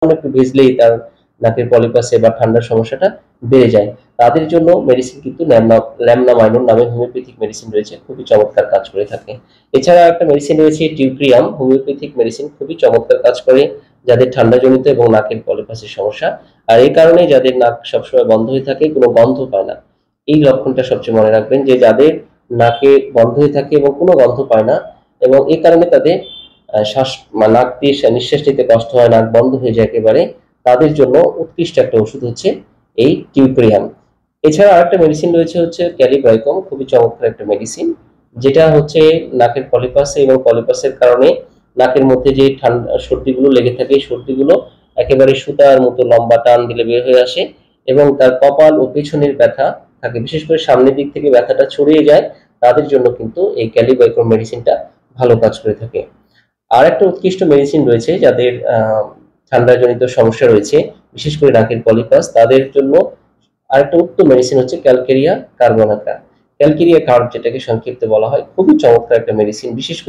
একটু ভিজলেই তার নাকের পলিপাসে বা ঠান্ডার সমস্যাটা বেড়ে যায়। তাদের জন্য মেডিসিন কিন্তু ল্যামনামাইনন নামে হোমিওপ্যাথিক মেডিসিন রয়েছে, খুবই চমৎকার কাজ করে থাকে। এছাড়া একটা মেডিসিন রয়েছে টিউক্রিয়াম, হোমিওপ্যাথিক মেডিসিন, খুবই চমৎকার কাজ করে যাদের ঠান্ডাজনিত এবং নাকের পলিপাসের সমস্যা। আর এই কারণে যাদের নাক সবসময় বন্ধ হয়ে থাকে, কোনো গন্ধ পায় না, এই লক্ষণটা সবচেয়ে মনে রাখবেন যে যাদের নাকে বন্ধ হয়ে থাকে এবং কোনো গন্ধ পায় না এবং এই কারণে তাদের শ্বাস নাক দিয়ে নিঃশ্বাস নিতে কষ্ট হয়, নাক বন্ধ হয়ে যায় একেবারে, তাদের জন্য উৎকৃষ্ট একটা ওষুধ হচ্ছে এই টিউক্রিয়াম। এছাড়া আরেকটা মেডিসিন রয়েছে হচ্ছে ক্যালিব্রাইকম, খুবই চমৎকার একটা মেডিসিন, যেটা হচ্ছে নাকের পলিপাসে এবং পলিপাসের কারণে নাকের মধ্যে যে ঠান্ডা সর্দিগুলো লেগে থাকে, এই সর্দিগুলো একেবারে সুতার মতো লম্বা টান দিলে বের হয়ে আসে এবং তার কপাল ও পেছনের ব্যথা থাকে, বিশেষ করে সামনের দিক থেকে ব্যথাটা ছড়িয়ে যায়, তাদের জন্য কিন্তু এই ক্যালিব্রাইকম মেডিসিনটা ভালো কাজ করে থাকে। আর একটা উৎকৃষ্ট মেডিসিন রয়েছে যাদের ঠান্ডাজনিত সমস্যা রয়েছে, বিশেষ করে নাকের পলিপাস, তাদের জন্য আরেকটা উত্তম মেডিসিন হচ্ছে ক্যালকেরিয়া কার্বনাকা, ক্যালকেরিয়া কার্ব যেটাকে সংক্ষিপ্ত বলা হয়, খুবই চমৎকার একটা মেডিসিন, বিশেষ করে